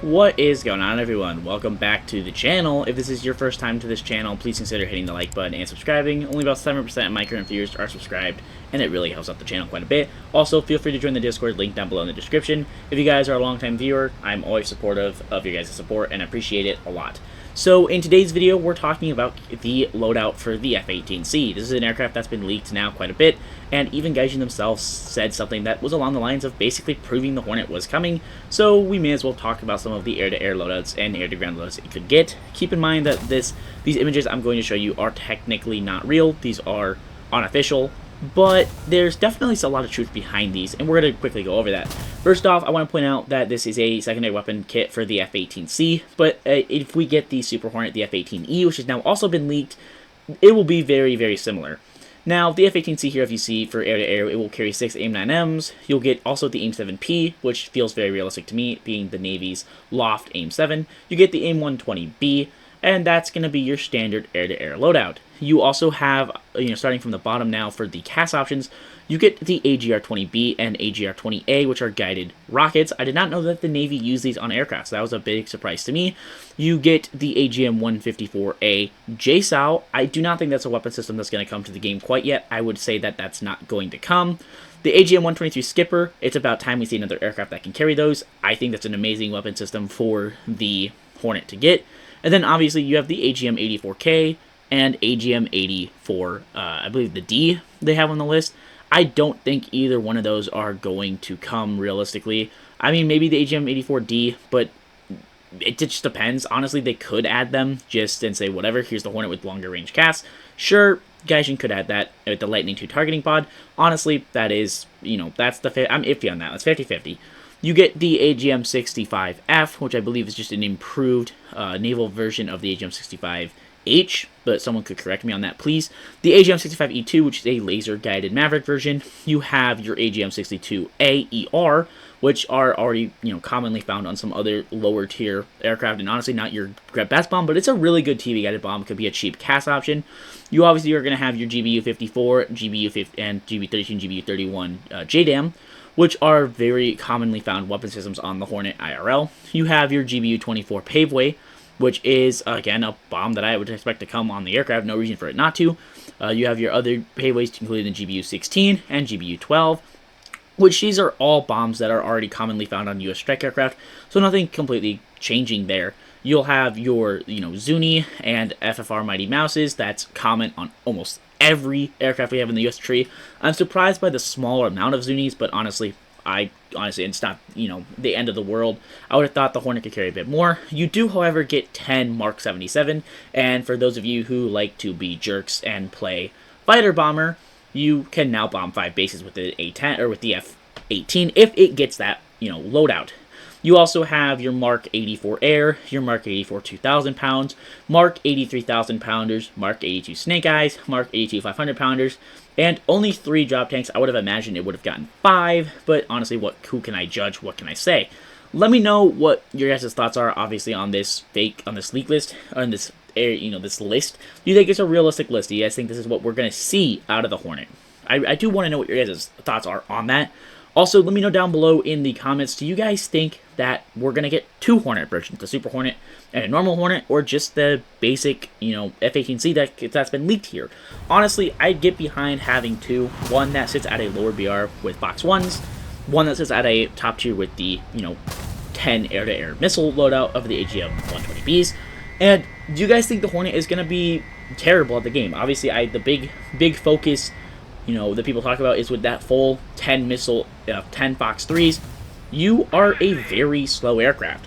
What is going on, everyone? Welcome back to the channel. If this is your first time to this channel, please consider hitting the like button and subscribing. Only about 7% of my current viewers are subscribed, and it really helps out the channel quite a bit. Also, feel free to join the Discord, link down below in the description. If you guys are a long-time viewer, I'm always supportive of your guys' support and appreciate it a lot. So, in today's video, we're talking about the loadout for the F-18C. This is an aircraft that's been leaked now quite a bit, and even Gaijin themselves said something that was along the lines of basically proving the Hornet was coming, so we may as well talk about some of the air-to-air loadouts and air-to-ground loadouts that you could get. Keep in mind that these images I'm going to show you are technically not real. These are unofficial, but there's definitely a lot of truth behind these, and we're going to quickly go over that. First off, I want to point out that this is a secondary weapon kit for the F-18C, but if we get the Super Hornet, the F-18E, which has now also been leaked, it will be very, very similar. Now, the F-18C here, if you see, for air-to-air, it will carry 6 AIM-9Ms. You'll get also the AIM-7P, which feels very realistic to me, being the Navy's Loft AIM-7. You get the AIM-120B, and that's going to be your standard air-to-air loadout. You also have, starting from the bottom now for the CAS options, you get the AGR-20B and AGR-20A, which are guided rockets. I did not know that the Navy used these on aircraft, so that was a big surprise to me. You get the AGM-154A JSOW. I do not think that's a weapon system that's going to come to the game quite yet. I would say that that's not going to come. The AGM-123 Skipper, it's about time we see another aircraft that can carry those. I think that's an amazing weapon system for the Hornet to get. And then obviously you have the AGM-84K and AGM-84, I believe the D they have on the list. I don't think either one of those are going to come realistically. I mean, maybe the AGM-84D, but it just depends. Honestly, they could add them just and say, whatever, here's the Hornet with longer range CAS. Sure, Gaijin could add that with the Lightning II targeting pod. Honestly, that is, that's the I'm iffy on that. That's 50-50. You get the AGM-65F, which I believe is just an improved naval version of the AGM-65H, but someone could correct me on that, please. The AGM-65E2, which is a laser-guided Maverick version. You have your AGM-62A ER, which are already, commonly found on some other lower-tier aircraft, and honestly not your best bomb, but it's a really good TV-guided bomb. It could be a cheap CAS option. You obviously are going to have your GBU-54, GBU-50, and GBU-13, GBU-31 JDAM, which are very commonly found weapon systems on the Hornet IRL. You have your GBU-24 Paveway, which is, again, a bomb that I would expect to come on the aircraft. No reason for it not to. You have your other Paveways, including the GBU-16 and GBU-12, which these are all bombs that are already commonly found on U.S. strike aircraft, so nothing completely changing there. You'll have your, Zuni and FFR Mighty Mouses. That's common on almost every aircraft we have in the U.S. tree. I'm surprised by the smaller amount of Zunis, but honestly, it's not, the end of the world. I would have thought the Hornet could carry a bit more. You do, however, get 10 Mark 77, and for those of you who like to be jerks and play fighter bomber, you can now bomb 5 bases with the A-10 or with the F-18 if it gets that, loadout. You also have your Mark 84 Air, your Mark 84 2,000 pounds, Mark 83 1,000 pounders, Mark 82 Snake Eyes, Mark 82 500 pounders, and only 3 drop tanks. I would have imagined it would have gotten 5, but honestly, who can I judge? What can I say? Let me know what your guys' thoughts are, obviously, on this leak list, on this this list. Do you think it's a realistic list? Do you guys think this is what we're going to see out of the Hornet? I do want to know what your guys' thoughts are on that. Also, let me know down below in the comments, do you guys think that we're going to get 2 Hornet versions, the Super Hornet and a normal Hornet, or just the basic, F-18C that's been leaked here? Honestly, I'd get behind having 2. One that sits at a lower BR with box 1s, one that sits at a top tier with the, 10 air-to-air missile loadout of the AGM-120Bs. And do you guys think the Hornet is going to be terrible at the game? Obviously, the big focus that people talk about is with that full 10 missile, 10 Fox 3s, you are a very slow aircraft.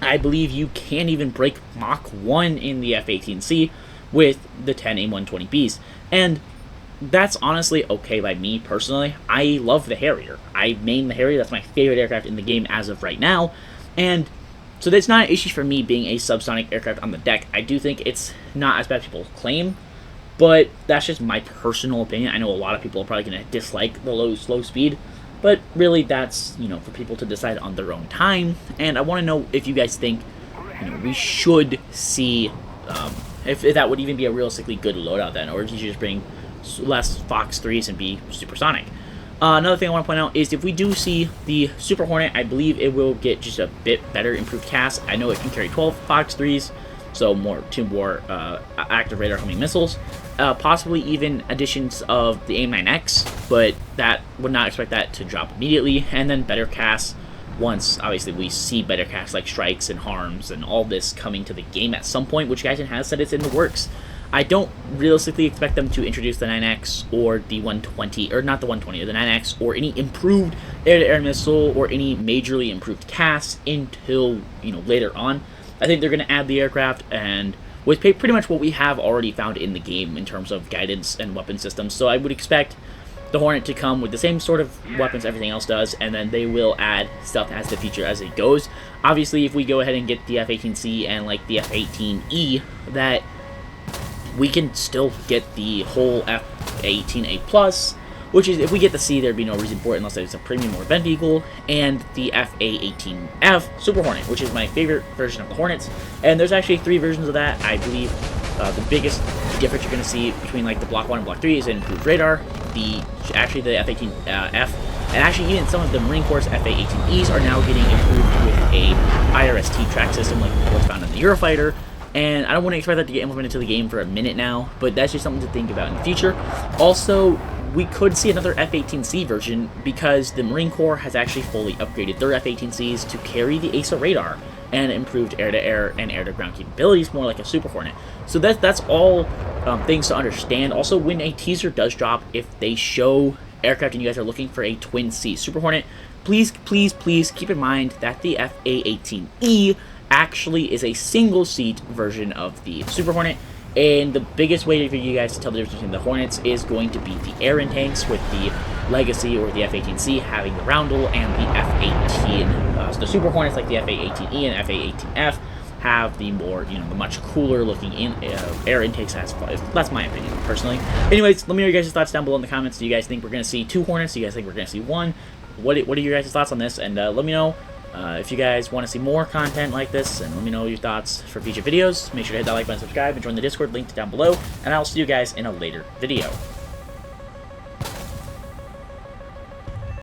I believe you can't even break Mach 1 in the F-18C with the 10 AIM-120Bs. And that's honestly okay by me personally. I love the Harrier. I main the Harrier. That's my favorite aircraft in the game as of right now. And so that's not an issue for me being a subsonic aircraft on the deck. I do think it's not as bad as people claim, but that's just my personal opinion. I know a lot of people are probably going to dislike the slow speed, but really that's, for people to decide on their own time. And I want to know if you guys think, we should see, if that would even be a realistically good loadout then, or if you should just bring less Fox 3s and be supersonic. Another thing I want to point out is if we do see the Super Hornet, I believe it will get just a bit better improved cast. I know it can carry 12 Fox 3s, so more active radar homing missiles, possibly even additions of the AIM-9X, but that would not expect that to drop immediately, and then better casts once, obviously, we see better casts like strikes and harms and all this coming to the game at some point, which Gaijin has said it's in the works. I don't realistically expect them to introduce the 9X or the 120, or not the 120, or the 9X, or any improved air-to-air missile, or any majorly improved casts until, later on. I think they're going to add the aircraft, and with pretty much what we have already found in the game in terms of guidance and weapon systems. So I would expect the Hornet to come with the same sort of weapons everything else does, and then they will add stuff as the feature as it goes. Obviously, if we go ahead and get the F-18C and like the F-18E, that we can still get the whole F-18A+, which is, if we get the C, there'd be no reason for it unless it's a premium or event vehicle, and the FA-18F Super Hornet, which is my favorite version of the Hornets. And there's actually 3 versions of that. I believe the biggest difference you're going to see between like the Block 1 and Block 3 is improved radar. The F-18F, and actually even some of the Marine Corps FA-18Es are now getting improved with a IRST track system like what's found in the Eurofighter. And I don't want to expect that to get implemented to the game for a minute now, but that's just something to think about in the future. Also, we could see another F-18C version because the Marine Corps has actually fully upgraded their F-18Cs to carry the ASA radar and improved air-to-air and air-to-ground capabilities, more like a Super Hornet. So that's all things to understand. Also, when a teaser does drop, if they show aircraft and you guys are looking for a twin C Super Hornet, please keep in mind that the FA-18E actually is a single-seat version of the Super Hornet, and the biggest way for you guys to tell the difference between the Hornets is going to be the air intakes, with the Legacy or the F-18C having the roundel, and the F-18, so the Super Hornets like the FA-18E and FA-18F have the more, the much cooler looking air intakes. That's my opinion, personally. Anyways, let me know your guys' thoughts down below in the comments. Do you guys think we're going to see 2 Hornets? Do you guys think we're going to see 1? What are your guys' thoughts on this? And let me know if you guys want to see more content like this, and let me know your thoughts for future videos. Make sure to hit that like button, subscribe, and join the Discord, linked down below, and I'll see you guys in a later video.